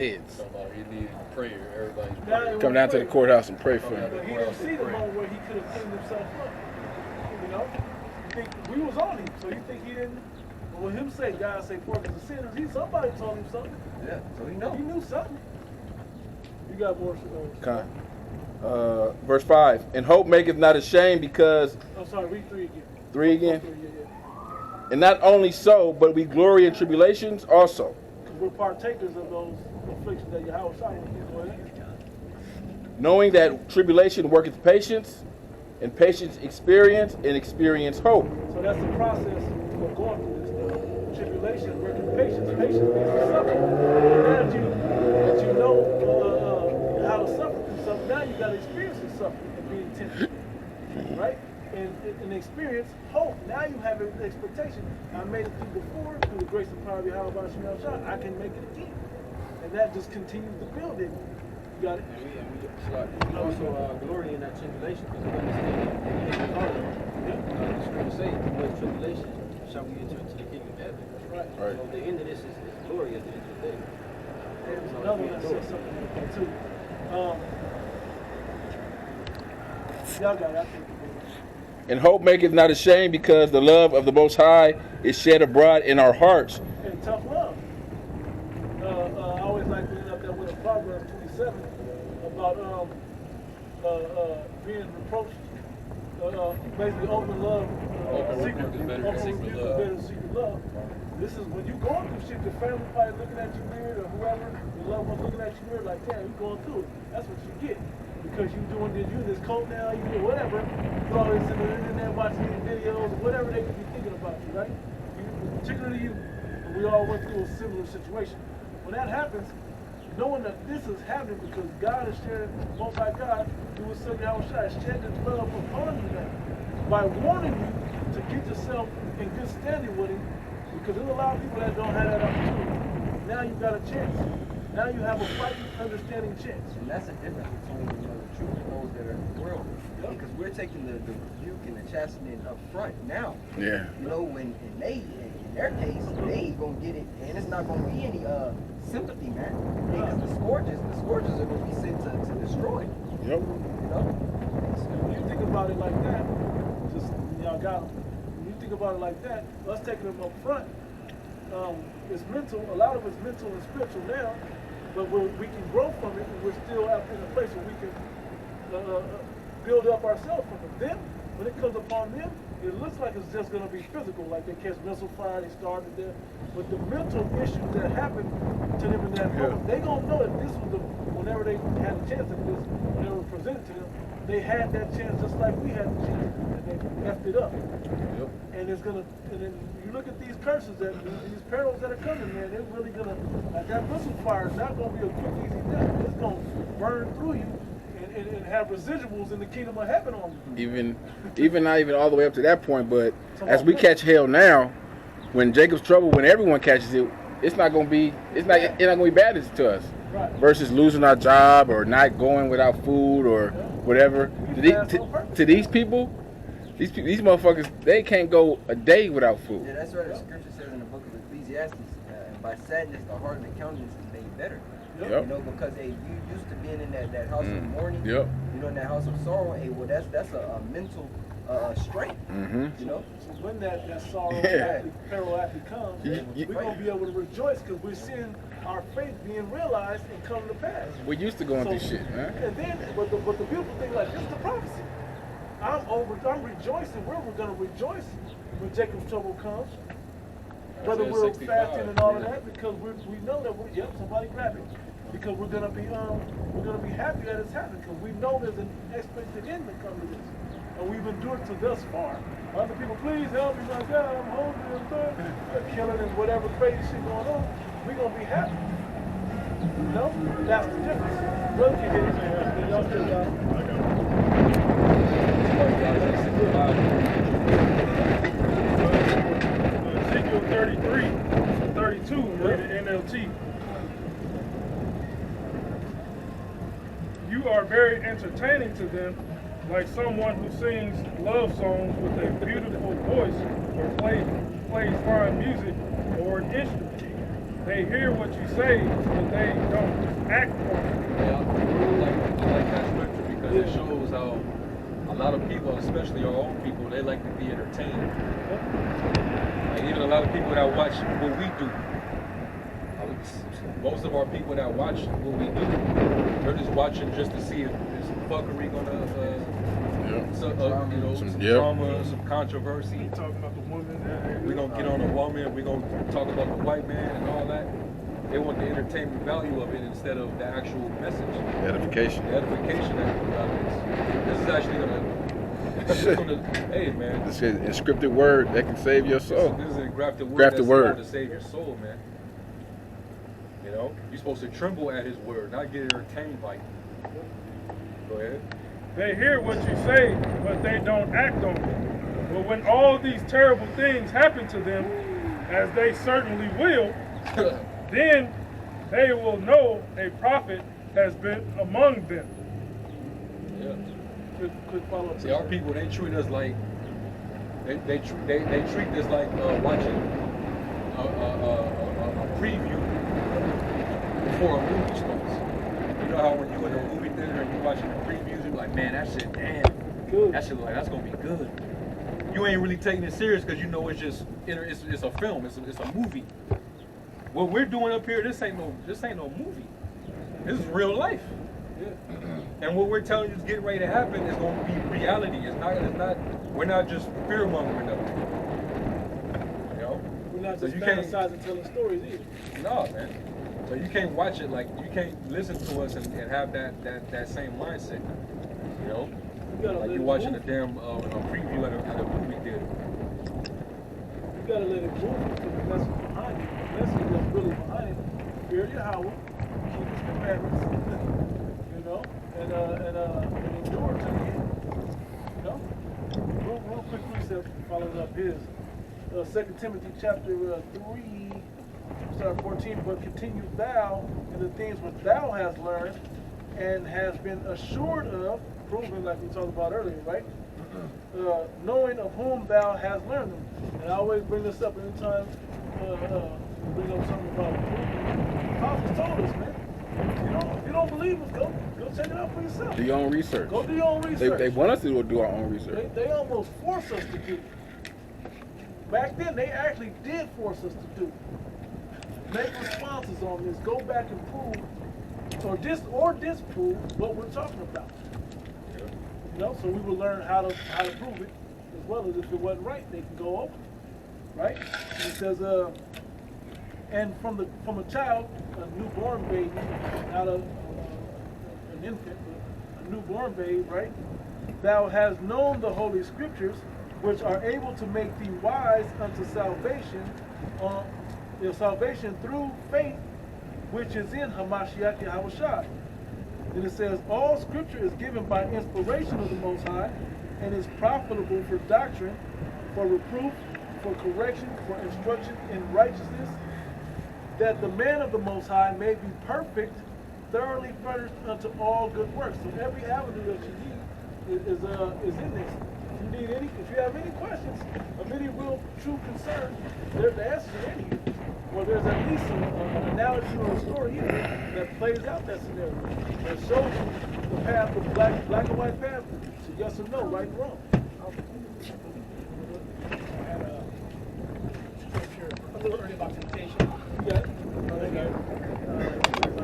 Heads. Somebody he needed prayer. Everybody's praying. Come down to the courthouse and pray for him. But he didn't see the moment where he could have cleaned himself up. You know? You think we was on him, so you think he didn't? But when him say, God say, forgive the sinners, somebody told him something. Yeah, so he know. He knew something. You got more. Verse 5. And hope maketh not ashamed because... I'm sorry, read 3 again. 3 again? Yeah. And not only so, but we glory in tribulations also. Because we're partakers of those afflictions that Yahweh shot. Knowing that tribulation worketh patience, and patience experience, and experience hope. So that's the process of going through this stuff. Tribulation working patience. Patience means to suffer. And that you know how to suffer through something, now you got to experience the suffering and being tempted. Right? And experience hope. Now you have an expectation. I made it through before, through the grace and power of Yahweh Shah, I can make it again. And that just continues to build it. You got it? And we also glory in that tribulation because we understand that the scripture says, with tribulation shall we enter into the kingdom of heaven. Right. So the end of this is glory at the end of the day. There's another one that says something like that too. Y'all got it, I think. And hope maketh not ashamed because the love of the Most High is shed abroad in our hearts. And tough love. I always like to end up there with a Proverbs 27 about being reproached. Basically, open love, secret love. This is when you're going through shit, your family probably looking at you weird, or whoever, your loved one's looking at you weird, like, damn, you're going through it. That's what you get. Because you're doing this, you're this coat now, you do whatever, you always in the internet watching these videos, whatever they could be thinking about you, right? Particularly you, and we all went through a similar situation. When that happens, knowing that this is happening because God is sharing, Most High God, through His Son Yahweh Shai, shed His love upon you now. By warning you to get yourself in good standing with Him, because there's a lot of people that don't have that opportunity. Now you got a chance. Now you have a fighting, understanding chance. And that's the difference between the truth and those that are in the world. Yep. Because we're taking the rebuke and the chastening up front now. Yeah. You know, when in their case, they ain't gonna get it, and it's not gonna be any sympathy, man. Because the scourges are gonna be sent to destroy. Yep. You know? So when you think about it like that, just y'all got them. When you think about it like that, us taking them up front, it's mental. A lot of it's mental and spiritual now, but we can grow from it, and we're still out in a place where we can build up ourselves from it. Then, when it comes upon them, it looks like it's just going to be physical, like they catch missile fire, they started there. But the mental issues that happen to them in that moment, they going to know that this was whenever they had a chance at this, when they were presented to them, they had that chance just like we had the chance, and they effed it up. Yep. And it's going to, and then you look at these curses, these perils that are coming, man, they're really going to, like that missile fire is not going to be a quick, easy death. It's going to burn through you. And have residuals in the kingdom of heaven on you. Even not even all the way up to that point, but as we catch hell now, when Jacob's trouble, when everyone catches it, it's not gonna be gonna be bad to us. Right. Versus losing our job or not going without food or whatever. To these people, these motherfuckers, they can't go a day without food. Yeah, that's what the scripture says in the book of Ecclesiastes. And by sadness, the heart and the countenance is made better. Yep. You know, because you used to being in that house of mourning. Yep. You know, in that house of sorrow. Well, that's a mental strength. Mm-hmm. You know. So when that sorrow, peril actually comes, we're gonna be able to rejoice because we're seeing our faith being realized and come to pass. We're used to going through shit, man. And then, but the beautiful thing, like this, is the prophecy. I'm rejoicing. We're gonna rejoice when Jacob's trouble comes. Whether we're fasting and all of that, because we know that somebody grab it. Because we're gonna be happy that it's happening because we know there's an expected end to come to this, and we've endured to thus far. Other people, please help me, my God, I'm hungry and thirsty. They're killing and whatever crazy shit going on. We're gonna be happy. You know, that's the difference. Brother can hit it, y'all still got it. Ezekiel 33, 32, rated NLT. You are very entertaining to them, like someone who sings love songs with a beautiful voice or plays fine music or an instrument. They hear what you say, but they don't act on it. Yeah, I like that scripture because it shows how a lot of people, especially our own people, they like to be entertained. Like even a lot of people that watch what we do. Most of our people that watch what we do, they're just watching just to see if there's some fuckery gonna, some drama, some controversy. Talking about the woman. We're gonna get on a woman, we're gonna talk about the white man and all that. They want the entertainment value of it instead of the actual message. Edification. The edification that comes out of this. This is actually gonna, hey man. This is an encrypted word that can save your soul. This is an engrafted word Grafted that's word to save your soul, man. You know, you're supposed to tremble at his word, not get entertained by it. Go ahead. They hear what you say, but they don't act on it. But when all these terrible things happen to them, as they certainly will, then they will know a prophet has been among them. Yeah. Quick follow-up. See, our people, they treat us like, they treat this like watching a preview before a movie starts. You know how when you in a movie theater and you watching the previews, you're like, man, that shit, damn, Good. that shit look like that's gonna be good. You ain't really taking it serious because you know it's just it's a film, it's a movie. What we're doing up here, this ain't no movie. This is real life. Yeah. And what we're telling you is getting ready to happen is going to be reality. It's not. We're not just fear mongering up. You know. We're not So just you can't- fantasizing, telling stories either. No, man. So you can't watch it like you can't listen to us and have that same mindset. You know. You gotta Like let you it watching a move. damn a preview at a movie theater. You gotta let it move because the message behind it. The message that's really behind it. Fear Yahweh, keep His commandments, you know, and endure to the end. You know. Real quick precept following up his 2 Timothy chapter 3, start 14. But continue thou in the things which thou hast learned and has been assured of, proven like we talked about earlier, right? Knowing of whom thou hast learned them. And I always bring this up anytime bring up something about proving. Apostles told us, man. If you don't believe us, go check it out for yourself. Do your own research. Go do your own research. They want us to go do our own research. They almost force us to do it. Back then, they actually did force us to do it. Make responses on this. Go back and prove or disprove what we're talking about. You know, so we will learn how to prove it, as well as if it wasn't right, they can go over it. Right? And it says, and from a child, a newborn baby, not an infant, but a newborn babe, right? Thou hast known the holy scriptures, which are able to make thee wise unto salvation, salvation through faith, which is in Hamashiach Yahushua. And it says, all scripture is given by inspiration of the Most High, and is profitable for doctrine, for reproof, for correction, for instruction in righteousness, that the man of the Most High may be perfect, thoroughly furnished unto all good works. So every avenue that you need is in this. If you have any questions of any real true concern, there's the answer in here. Or there's at least an analogy or a story here that plays out that scenario, that shows you the path, the black and white path to yes or no, right and wrong. A little early about temptation. Yeah.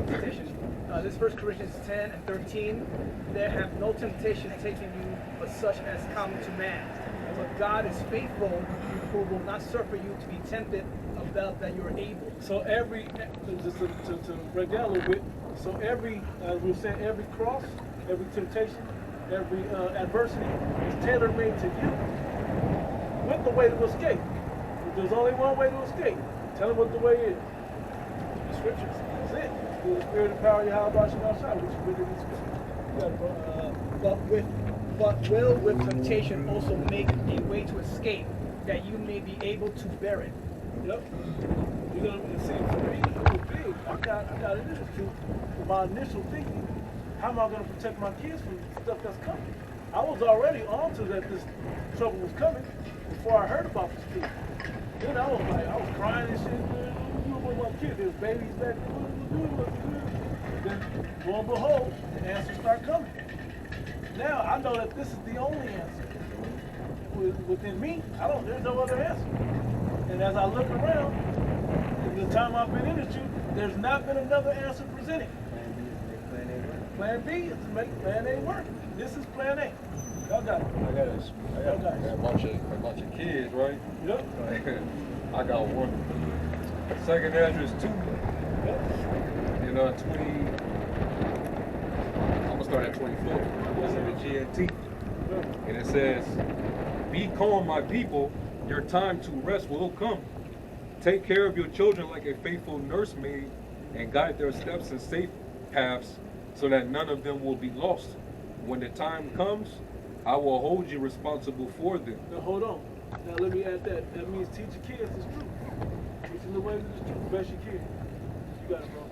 Temptation. This 1 Corinthians 10 and 13. There have no temptation taken you, but such as common to man. But God is faithful, who will not suffer you to be tempted above that you are able. So just to break down a little bit, so as we were saying, every cross, every temptation, every adversity is tailor-made to you with the way to escape. If there's only one way to escape, tell him what the way is. The scriptures. That's it. Through the spirit and power of Yahweh Shai, which is written in the scriptures. But will with temptation also make a way to escape, that you may be able to bear it. Yep. You're gonna see for me, it was big. I got an issue. My initial thinking, how am I gonna protect my kids from stuff that's coming? I was already onto that this trouble was coming before I heard about this thing. Then I was crying and shit, man, you know what them up kids. There's babies back there. Then, lo and behold, the answers start coming. Now I know that this is the only answer. Within me, there's no other answer. And as I look around, in the time I've been in the truth, there's not been another answer presented. Plan B is to make plan A work. This is plan A. Y'all got it. I got a bunch of kids, right? Yep. I got one. Second address 2. You know, 20. I'm gonna start at 24. It's in the GNT, and it says, "Be calm, my people. Your time to rest will come. Take care of your children like a faithful nursemaid, and guide their steps in safe paths, so that none of them will be lost. When the time comes, I will hold you responsible for them." Now hold on. Now let me add that. That means teach your kids the truth. Teaching the ways of the truth, best you can. You got it, bro.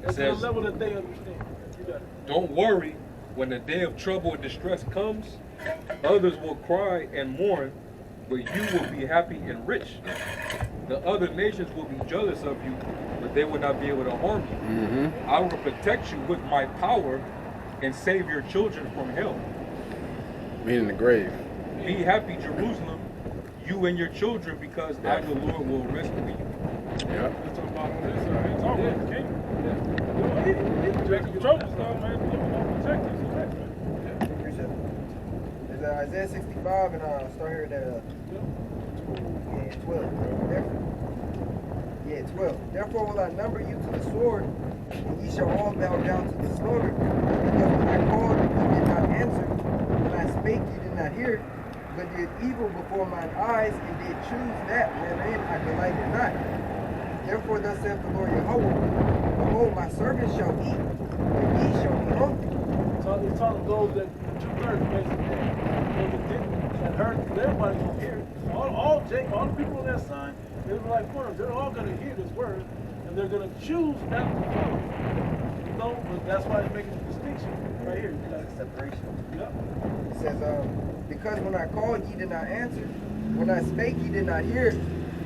That's the level that they understand. You got it. Don't worry, when the day of trouble and distress comes, others will cry and mourn, but you will be happy and rich. The other nations will be jealous of you, but they will not be able to harm you. Mm-hmm. I will protect you with my power and save your children from hell. Meaning the grave. Be happy, Jerusalem, you and your children, because I, the Lord, will rescue you. Yeah. Let's talk about this. It's all about the king. He's protecting trouble stuff, man. Protect us. Appreciate it. There's Isaiah 65, and I'll start here at 12. 12. Therefore will I number you to the sword, and ye shall all bow down to the slaughter. Because when I called, ye did not answer. When I spake, ye did not hear. But did evil before mine eyes, and did choose that wherein I delighted not. Therefore thus saith the Lord Yahweh, behold, my servants shall eat, but ye shall be hungry. So it's telling those that 2/3 basically, those that didn't, that heard, everybody's gonna hear it. All the people on that sign, they were like worms. They're all gonna hear this word, and they're gonna choose not to follow. No, but that's why it's making a distinction right here. Separation. Yep. It says, because when I called, ye did not answer. When I spake, ye did not hear.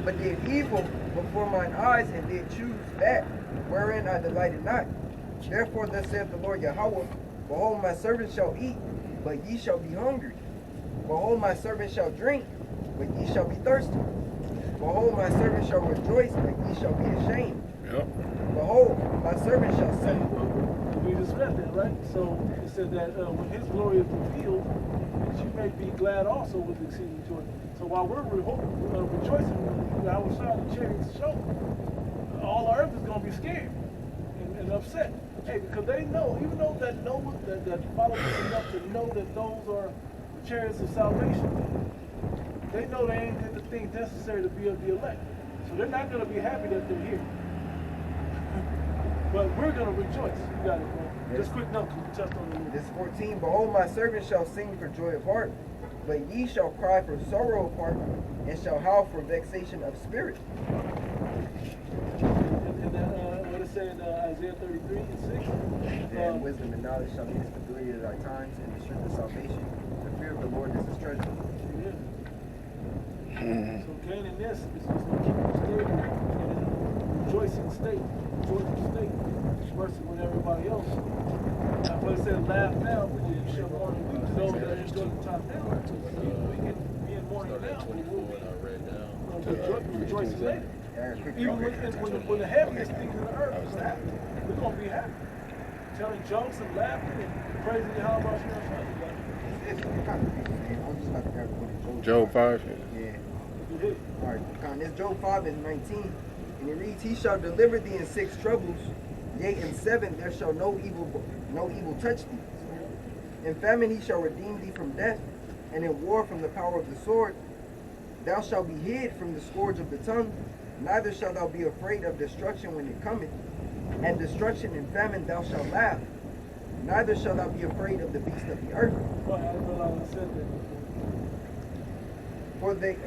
But did evil before mine eyes, and did choose that wherein I delighted not. Therefore thus saith the Lord Yahweh, behold, my servants shall eat, but ye shall be hungry. Behold, my servants shall drink, but ye shall be thirsty. Behold, my servants shall rejoice, but ye shall be ashamed. Yep. Behold, my servants shall say. We just read that, right? So it said that when his glory is revealed, that you may be glad also with exceeding joy. So while we're rejoicing when our side of the chariots show, all the earth is going to be scared and upset. Hey, because they know, even though that follow us enough to know that those are the chariots of salvation, they know they ain't did the things necessary to be of the elect. So they're not going to be happy that they're here. But we're going to rejoice. You got it, bro. Yes. Just quick note, because we touched on it. This 14, behold, my servants shall sing for joy of heart, but ye shall cry for sorrow of heart, and shall howl for vexation of spirit. And then, what it said in Isaiah 33 and 6. And wisdom and knowledge shall be the stability of our times, and the strength of salvation. The fear of the Lord is his treasure. Yeah. So gaining this is just going to keep you stable in a rejoicing state, joyful state, versus with everybody else. That's why it said laugh now, but you shall mourn and weep. Those that are enjoying the time now, we can be in mourning now, but we'll be rejoicing later. Even when the heaviest things in the earth is happening, we're going to be happy. Telling jokes and laughing and praising Yahweh. It's kind of crazy, man. I'm just about to grab one. Job 5. Yeah. Alright, it's Job 5 and 19. And it reads, he shall deliver thee in 6 troubles, yea, in 7 there shall no evil touch thee. In famine he shall redeem thee from death, and in war from the power of the sword. Thou shalt be hid from the scourge of the tongue, neither shalt thou be afraid of destruction when it cometh. And destruction and famine thou shalt laugh, neither shalt thou be afraid of the beast of the earth.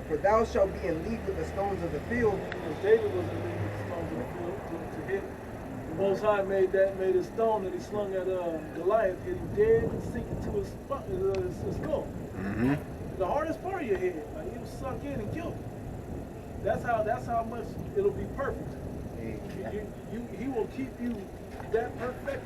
For thou shalt be in league with the stones of the field. David was in league with the stones of the field to hit. The Most High made a stone that he slung at Goliath, hit him dead and sink into his skull. Mm-hmm. The hardest part of your head, like he was sunk in and killed. That's how much it'll be perfect. He will keep you that perfected